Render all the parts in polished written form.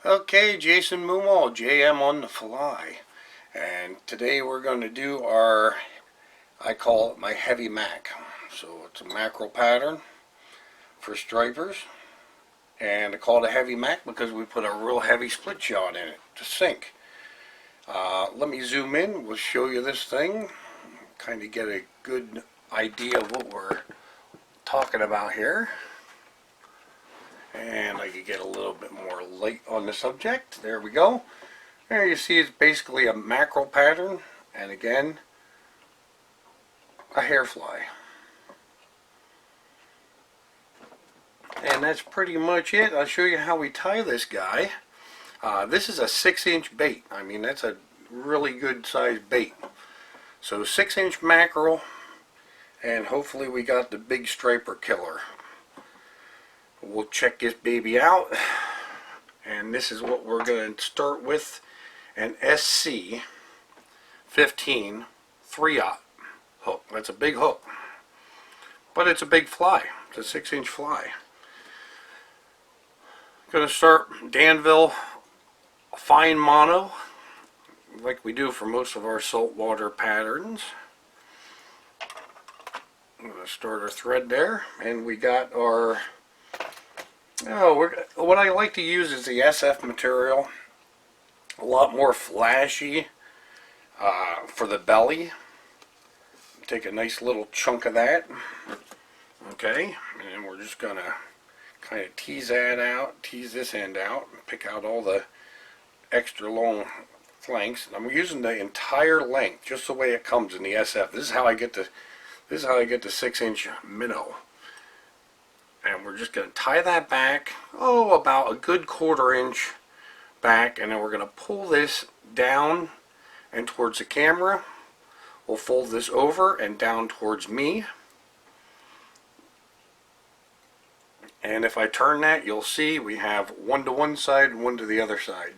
Okay, Jason Moomaw, JM on the fly. And today we're going to do I call it my Heavy Mack. So it's a mackerel pattern for stripers. And I call it a Heavy Mack because we put a real heavy split shot in it to sink. Let me zoom in, we'll show you this thing. Kind of get a good idea of what we're talking about here. And I could get a little bit more light on the subject. There we go. There you see it's basically a mackerel pattern, and again, a hair fly. And that's pretty much it. I'll show you how we tie this guy. This is a 6-inch bait. I mean, that's a really good sized bait. So 6-inch mackerel, and hopefully we got the big striper killer. We'll check this baby out, and this is what we're going to start with: an SC 15 3/0 hook. That's a big hook, but it's a big fly. It's a 6-inch fly. Going to start Danville fine mono, like we do for most of our saltwater patterns. I'm going to start our thread there, and we got our what I like to use is the SF material. A lot more flashy for the belly. Take a nice little chunk of that. Okay, and we're just going to kind of tease that out, tease this end out, pick out all the extra long flanks. And I'm using the entire length, just the way it comes in the SF. This is how I get the 6-inch minnow. And we're just going to tie that back, about a good 1/4 inch back, and then we're going to pull this down and towards the camera. We'll fold this over and down towards me. And if I turn that, you'll see we have one to one side and one to the other side.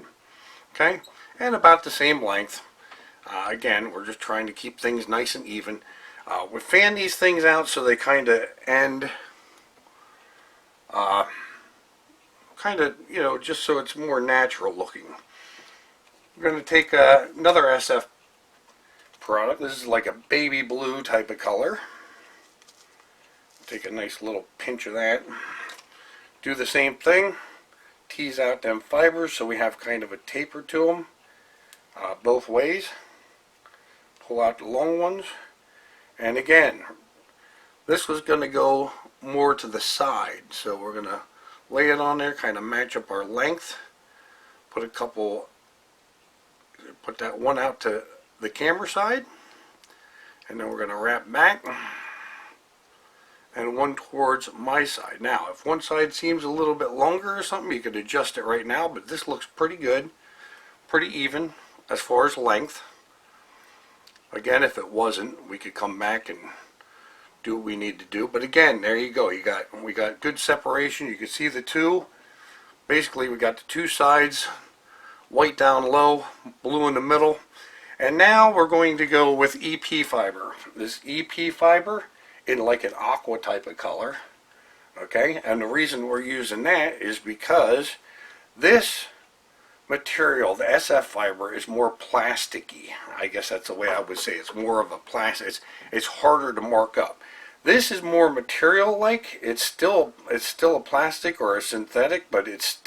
Okay? And about the same length. Again, we're just trying to keep things nice and even. We fan these things out so they kind of end just so it's more natural looking. We're going to take another SF product. This is like a baby blue type of color. Take a nice little pinch of that. Do the same thing. Tease out them fibers so we have kind of a taper to them both ways. Pull out the long ones. And again, this was going to go more to the side, so we're going to lay it on there, kind of match up our length. Put that one out to the camera side, and then we're going to wrap back and one towards my side. Now, if one side seems a little bit longer or something, you could adjust it right now, but this looks pretty good, pretty even as far as length. Again, if it wasn't, we could come back and do what we need to do. But again, there you go. We got good separation. You can see the two. Basically, we got the two sides, white down low, blue in the middle. And now we're going to go with EP fiber. This EP fiber in like an aqua type of color. Okay, and the reason we're using that is because this material, the SF fiber, is more plasticky. I guess that's the way I would say it. It's more of a plastic. It's harder to mark up. This is more material-like. It's still a plastic or a synthetic, but it's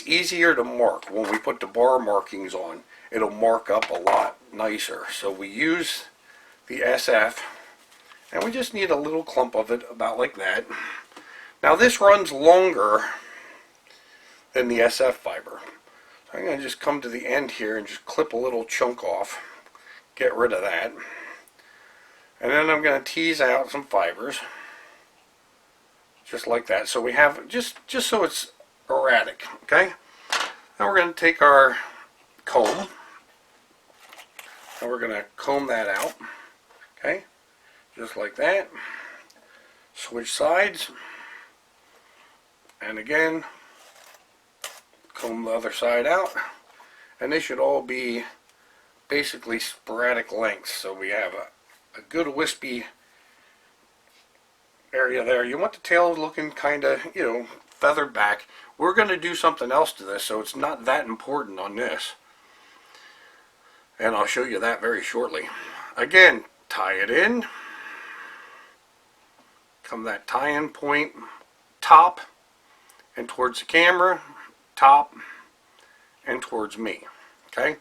easier to mark. When we put the bar markings on, it'll mark up a lot nicer. So we use the SF, and we just need a little clump of it, about like that. Now this runs longer than the SF fiber. So I'm going to just come to the end here and just clip a little chunk off, get rid of that. And then I'm going to tease out some fibers, just like that. So we have, just so it's erratic, okay? Now we're going to take our comb, and we're going to comb that out, okay? Just like that. Switch sides, and again, comb the other side out. And they should all be basically sporadic lengths, so we have a good wispy area there. You want the tail looking kind of, feathered back. We're going to do something else to this, so it's not that important on this. And I'll show you that very shortly. Again, tie it in. Come that tie-in point, top and towards the camera, top and towards me. Okay?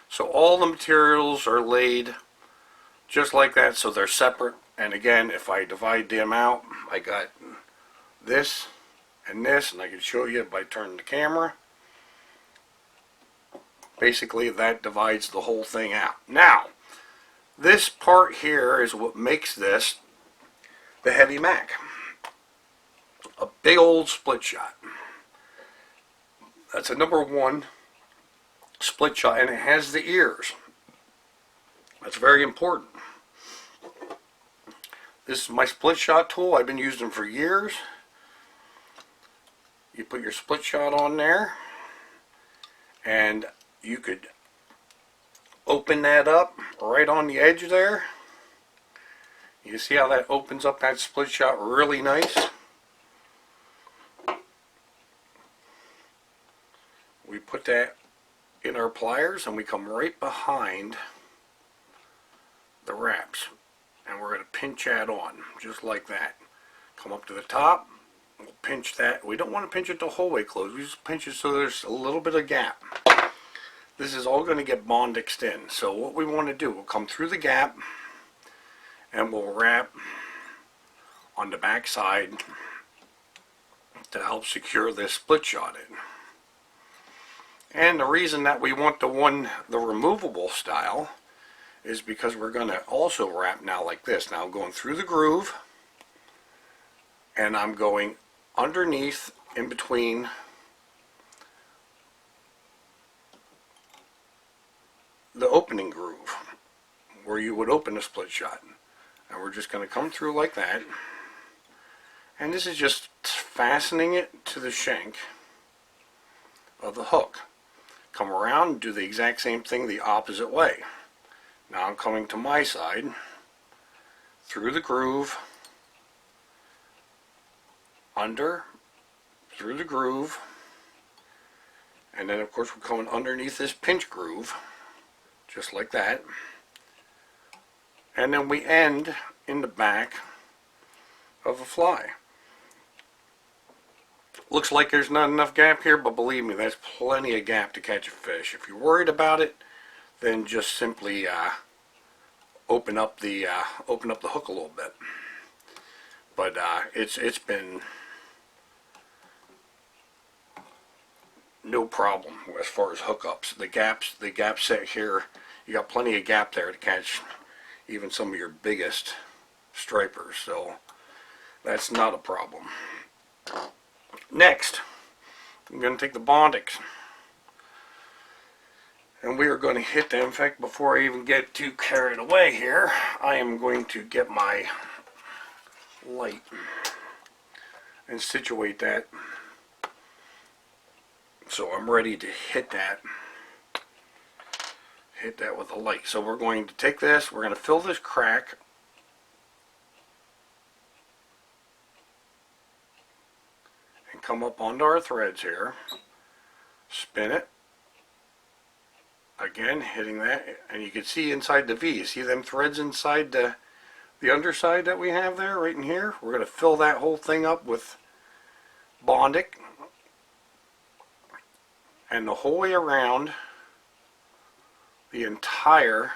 So all the materials are laid just like that, so they're separate. And again, if I divide them out, I got this and this, and I can show you by turning the camera. Basically, that divides the whole thing out. Now, this part here is what makes this the Heavy Mack. A big old split shot. That's a #1 split shot, and it has the ears. That's very important. This is my split shot tool. I've been using them for years. You put your split shot on there, and you could open that up right on the edge there. You see how that opens up that split shot really nice? We put that in our pliers and we come right behind the wraps. And we're going to pinch that on, just like that. Come up to the top, we'll pinch that. We don't want to pinch it the whole way closed. We just pinch it so there's a little bit of gap. This is all going to get bondixed in. So what we want to do, we'll come through the gap and we'll wrap on the back side to help secure this split shot in. And the reason that we want the removable style is because we're going to also wrap now like this. Now I'm going through the groove and I'm going underneath in between the opening groove where you would open a split shot. And we're just going to come through like that. And this is just fastening it to the shank of the hook. Come around and do the exact same thing the opposite way. Now I'm coming to my side, through the groove, under, through the groove, and then of course we're coming underneath this pinch groove, just like that. And then we end in the back of a fly. Looks like there's not enough gap here, but believe me, there's plenty of gap to catch a fish. If you're worried about it, then just simply open up the hook a little bit. But it's been no problem as far as hookups. The gap set here, you got plenty of gap there to catch even some of your biggest stripers, so that's not a problem. Next, I'm going to take the Bondix and we are going to hit them. In fact, before I even get too carried away here, I am going to get my light and situate that so I'm ready to hit that with a light. So we're going to take this, we're going to fill this crack and come up onto our threads here, spin it again, hitting that, and you can see inside the V, you see them threads inside the underside that we have there, right in here. We're going to fill that whole thing up with Bondic, and the whole way around the entire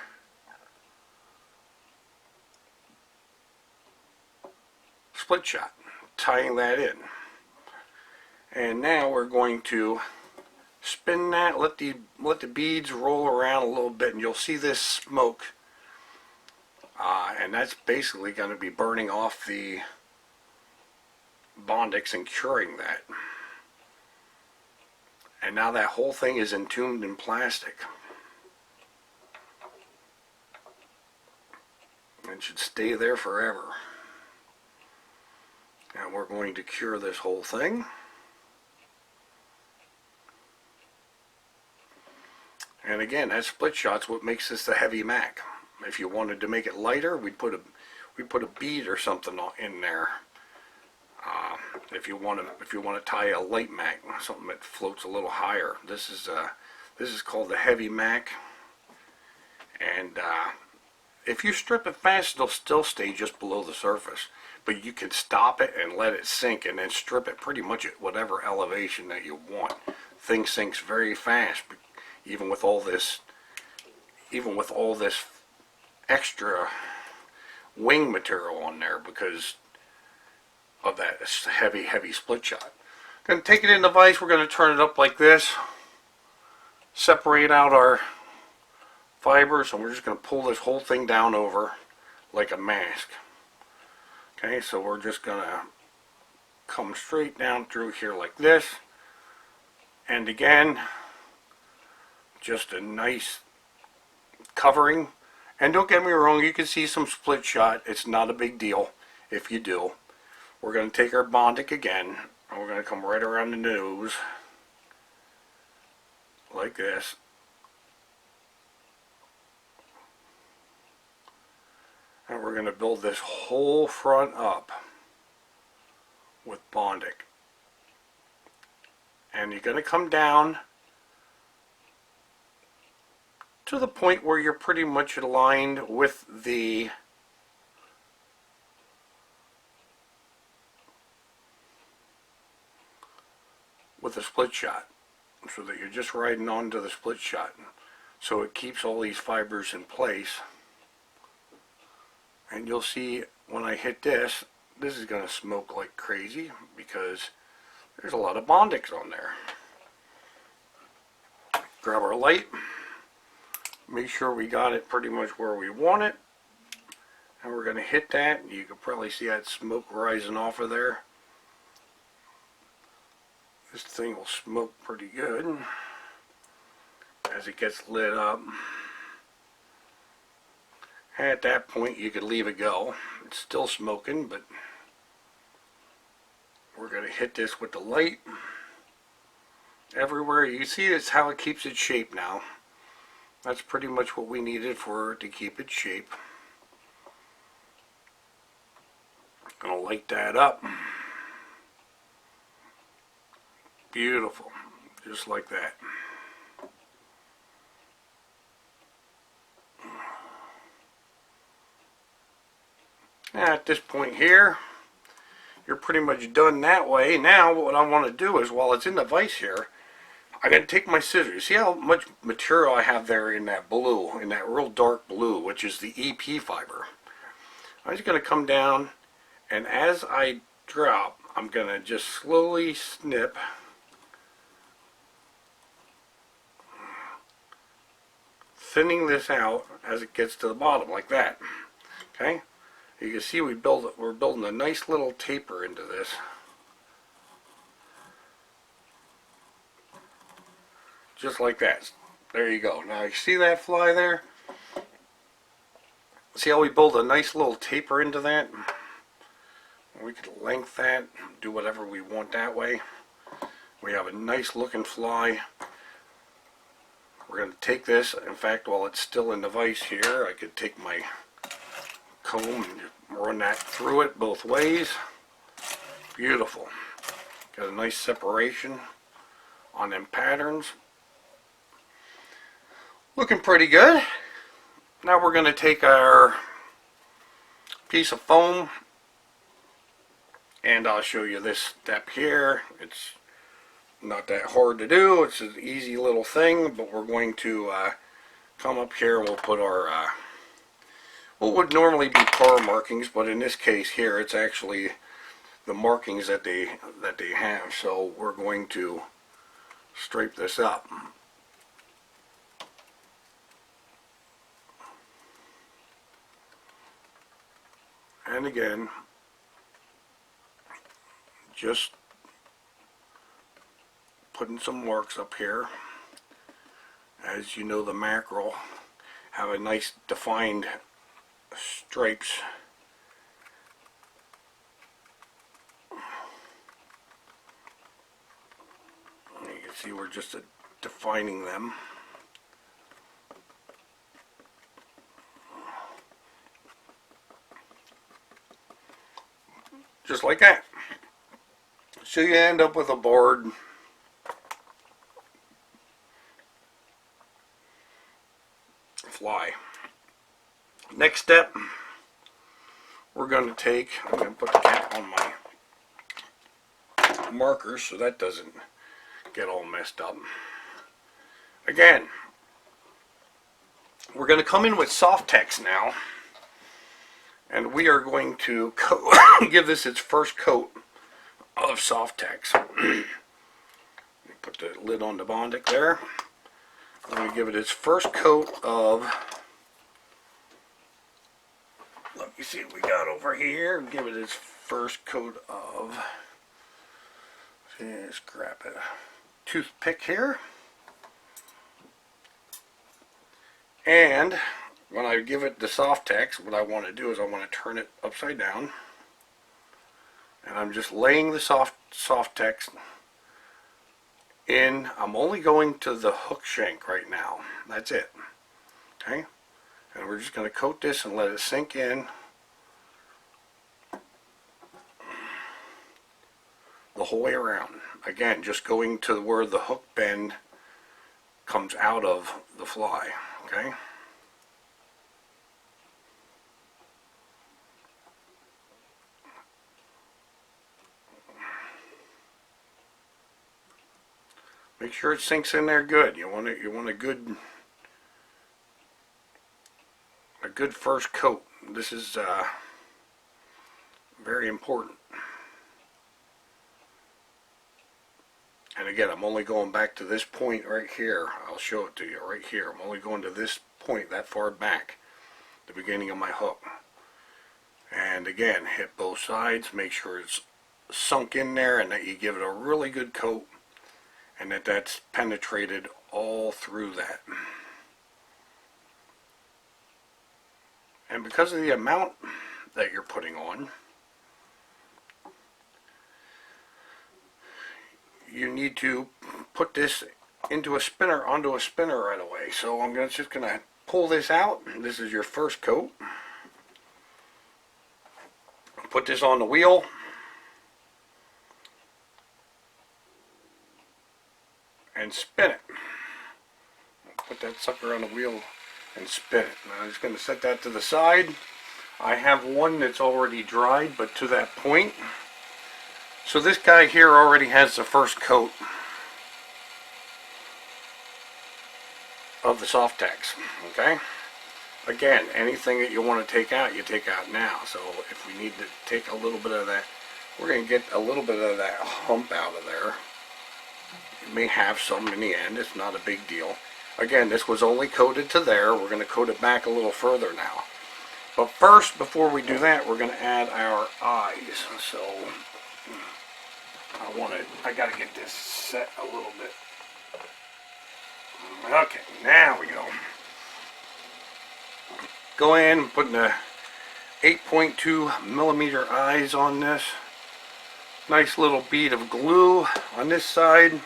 split shot, tying that in. And now we're going to spin that, let the beads roll around a little bit, and you'll see this smoke. And that's basically going to be burning off the Bondix and curing that. And now that whole thing is entombed in plastic. And should stay there forever. And we're going to cure this whole thing. And again, that split shot's what makes this the Heavy Mack. If you wanted to make it lighter, we'd put a bead or something in there. If you want to tie a light Mack, something that floats a little higher, this is called the Heavy Mack. And if you strip it fast, it'll still stay just below the surface. But you can stop it and let it sink, and then strip it pretty much at whatever elevation that you want. Thing sinks very fast, even with all this extra wing material on there because of that heavy split shot. Going to take it in the vise. We're going to turn it up like this. Separate out our fibers, and we're just going to pull this whole thing down over like a mask. Okay, so we're just going to come straight down through here like this. And again, just a nice covering. And don't get me wrong, you can see some split shot. It's not a big deal if you do. We're going to take our Bondic again, and we're going to come right around the nose like this. And we're going to build this whole front up with Bondic. And you're going to come down to the point where you're pretty much aligned with the split shot, so that you're just riding onto the split shot, so it keeps all these fibers in place. And you'll see when I hit this is going to smoke like crazy because there's a lot of Bondics on there. Grab our light, make sure we got it pretty much where we want it, and we're going to hit that. You can probably see that smoke rising off of there. This thing will smoke pretty good as it gets lit up. At that point you could leave it go. It's still smoking, but we're going to hit this with the light everywhere. You see it's how it keeps its shape now. That's pretty much what we needed for it to keep its shape. Gonna light that up. Beautiful, just like that. At this point here, you're pretty much done that way. Now what I want to do is, while it's in the vise here, I'm going to take my scissors. See how much material I have there in that blue, in that real dark blue, which is the EP fiber. I'm just going to come down, and as I drop, I'm going to just slowly snip thinning this out as it gets to the bottom like that. Okay, you can see we're building a nice little taper into this. Just like that. There you go. Now you see that fly there? See how we build a nice little taper into that? We could length that, do whatever we want that way. We have a nice looking fly. We're going to take this, in fact, while it's still in the vise here, I could take my comb and run that through it both ways. Beautiful. Got a nice separation on them patterns. Looking pretty good. Now we're going to take our piece of foam, and I'll show you this step here. It's not that hard to do. It's an easy little thing, but we're going to come up here and we'll put our what would normally be car markings, but in this case here it's actually the markings that they have. So we're going to stripe this up. And again, just putting some marks up here. As you know, the mackerel have a nice defined stripes. You can see we're just defining them. Just like that. So you end up with a board fly. Next step, we're going to take, I'm going to put the cap on my markers so that doesn't get all messed up. Again, we're going to come in with Softex now, and we are going to give this its first coat of Softex. Put the lid on the Bondic there. I'm going to give it its first coat of, let me see what we got over here. Give it its first coat of, let's grab a toothpick here. And when I give it the Softex, what I want to do is I want to turn it upside down. And I'm just laying the Softex in. I'm only going to the hook shank right now. That's it. Okay? And we're just going to coat this and let it sink in the whole way around. Again, just going to where the hook bend comes out of the fly. Okay? Make sure it sinks in there good. You want a good first coat. This is very important. And again, I'm only going back to this point right here. I'll show it to you right here. I'm only going to this point that far back, the beginning of my hook. And again, hit both sides. Make sure it's sunk in there and that you give it a really good coat and that that's penetrated all through that. And because of the amount that you're putting on, you need to put this onto a spinner right away. So I'm just going to pull this out. This is your first coat. Put this on the wheel. And spin it. Put that sucker on the wheel and spin it. Now I'm just going to set that to the side. I have one that's already dried, but to that point. So this guy here already has the first coat of the Softex. Okay? Again, anything that you want to take out, you take out now. So if we need to take a little bit of that, we're going to get a little bit of that hump out of there. You may have some in the end. It's not a big deal. Again, this was only coated to there. We're going to coat it back a little further now. But first, before we do that, we're going to add our eyes. So I got to get this set a little bit. Okay, now we go. Go in and put the 8.2 millimeter eyes on this. Nice little bead of glue on this side.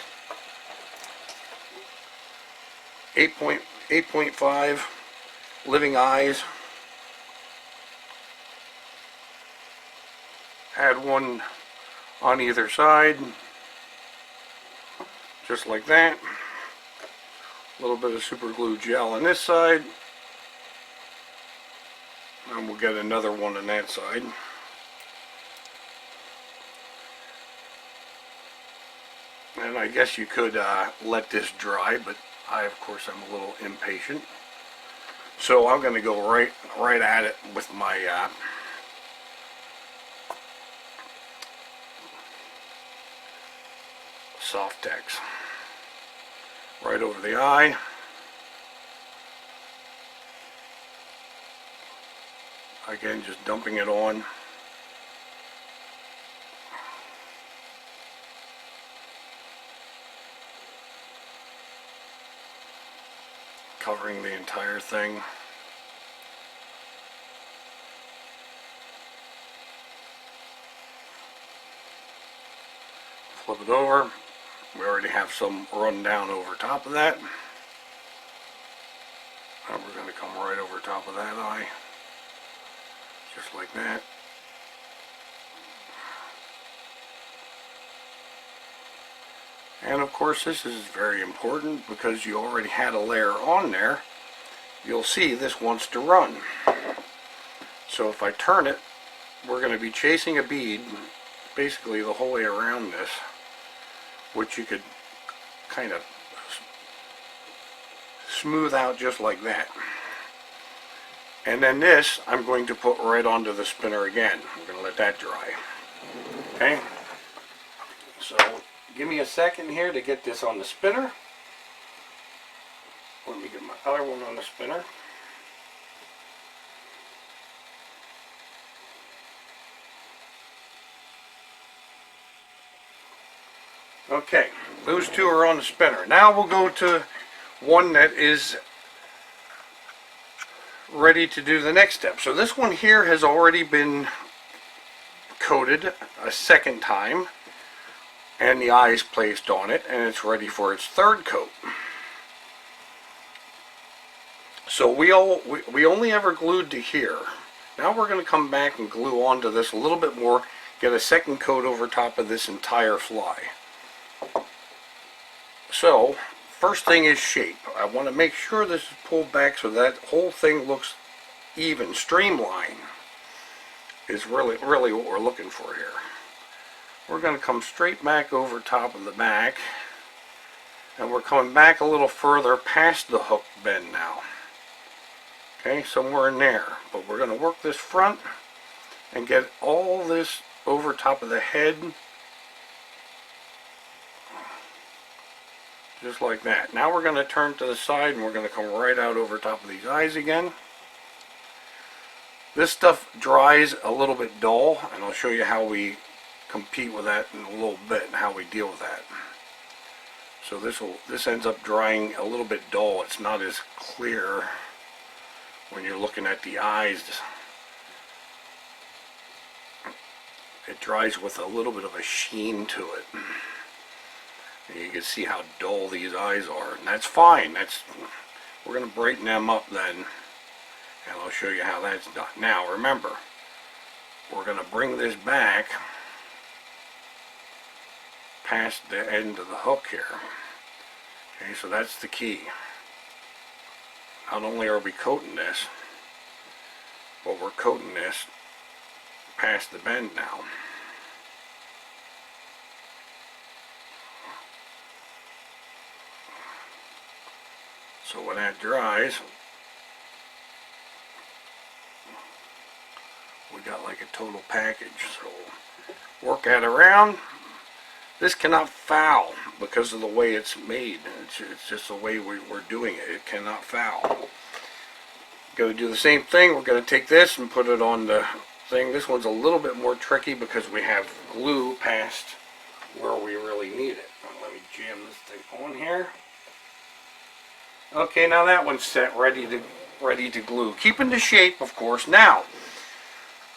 8.5 living eyes. Add one on either side, just like that. A little bit of super glue gel on this side, and we'll get another one on that side. And I guess you could let this dry, but I, of course, am a little impatient. So I'm going to go right at it with my Softex. Right over the eye. Again, just dumping it on. Covering the entire thing. Flip it over. We already have some run down over top of that. And we're going to come right over top of that eye. Just like that. And of course this is very important because you already had a layer on there. You'll see this wants to run. So if I turn it, we're going to be chasing a bead basically the whole way around this, which you could kind of smooth out just like that. And then this I'm going to put right onto the spinner again. I'm going to let that dry. Okay, so give me a second here to get this on the spinner. Let me get my other one on the spinner. Okay, those two are on the spinner. Now we'll go to one that is ready to do the next step. So this one here has already been coated a second time, and the eyes placed on it, and it's ready for its third coat. So we only ever glued to here. Now we're going to come back and glue onto this a little bit more, get a second coat over top of this entire fly. So first thing is shape. I want to make sure this is pulled back so that whole thing looks even, streamlined is really what we're looking for here. We're going to come straight back over top of the back, and we're coming back a little further past the hook bend now. Okay, somewhere in there. But we're going to work this front and get all this over top of the head, just like that. Now we're going to turn to the side and we're going to come right out over top of these eyes again. This stuff dries a little bit dull, and I'll show you how we compete with that in a little bit and how we deal with that. So this ends up drying a little bit dull. It's not as clear when you're looking at the eyes. It dries with a little bit of a sheen to it. And you can see how dull these eyes are, and that's fine. We're going to brighten them up then, and I'll show you how that's done. Now remember, we're going to bring this back past the end of the hook here. Okay, so that's the key. Not only are we coating this, but we're coating this past the bend now. So when that dries, we got like a total package. So work that around. This cannot foul because of the way it's made. It's just the way we're doing it. It cannot foul. Going to do the same thing. We're going to take this and put it on the thing. This one's a little bit more tricky because we have glue past where we really need it. Let me jam this thing on here. Okay, now that one's set, ready to glue. Keeping the shape, of course. Now,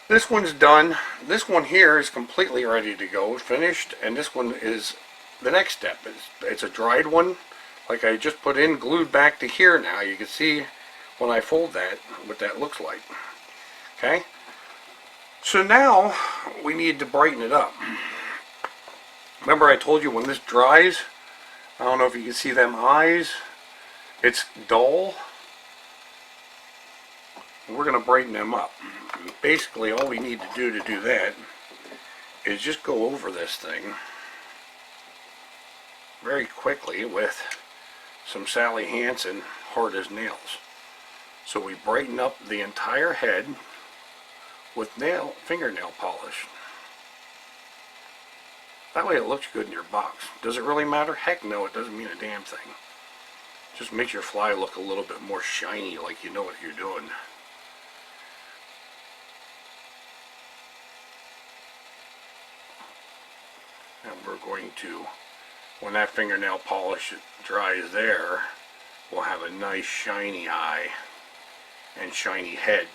this one's done. This one here is completely ready to go, finished, and this one is the next step. It's a dried one, like I just put in, glued back to here now. You can see when I fold that, what that looks like. Okay? So now, we need to brighten it up. Remember I told you when this dries, I don't know if you can see them eyes, it's dull. We're going to brighten them up. Basically, all we need to do that is just go over this thing very quickly with some Sally Hansen hard as nails. So we brighten up the entire head with fingernail polish. That way it looks good in your box. Does it really matter? Heck no, it doesn't mean a damn thing. Just makes your fly look a little bit more shiny, like you know what you're doing. And we're going to, when that fingernail polish dries there, we'll have a nice shiny eye and shiny head.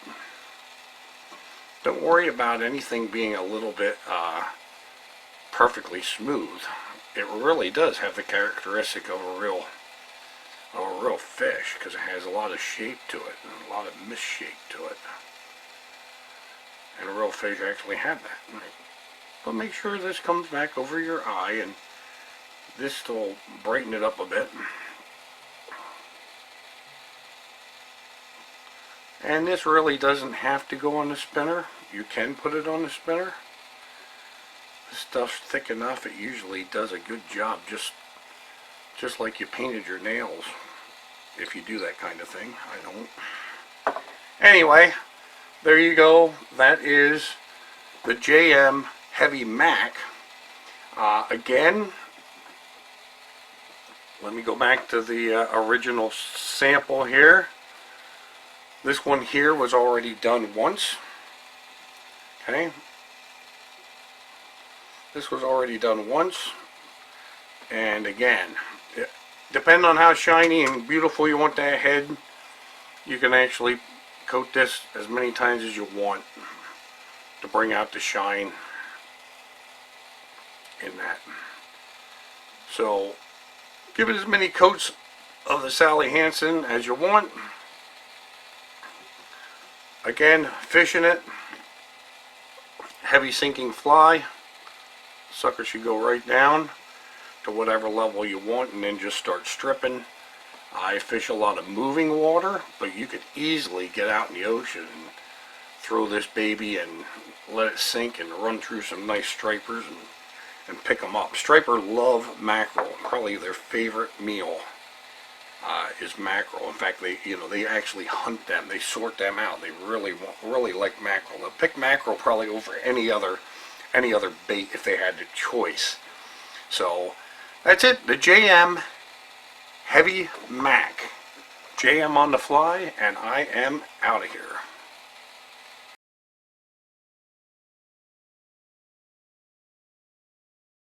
Don't worry about anything being a little bit perfectly smooth. It really does have the characteristic of a real fish, because it has a lot of shape to it and a lot of misshape to it. And a real fish actually had that. But make sure this comes back over your eye, and This will brighten it up a bit. And this really doesn't have to go on the spinner. You can put it on the spinner. This stuff's thick enough, it usually does a good job, just like you painted your nails, if you do that kind of thing. I don't. Anyway, there you go. That is the JM Heavy Mack. Again, let me go back to the original sample here. This one here was already done once. Okay. This was already done once. And again, depending on how shiny and beautiful you want that head, you can actually coat this as many times as you want to bring out the shine in that. So give it as many coats of the Sally Hansen as you want. Again, fishing it, heavy sinking fly, sucker should go right down to whatever level you want, and then just start stripping. I fish a lot of moving water, but you could easily get out in the ocean and throw this baby and let it sink and run through some nice stripers and pick them up. Striper love mackerel. Probably their favorite meal is mackerel. In fact, they actually hunt them. They sort them out. They really like mackerel. They'll pick mackerel probably over any other bait if they had the choice. So that's it. The JM Heavy Mack. JM on the fly, and I am out of here.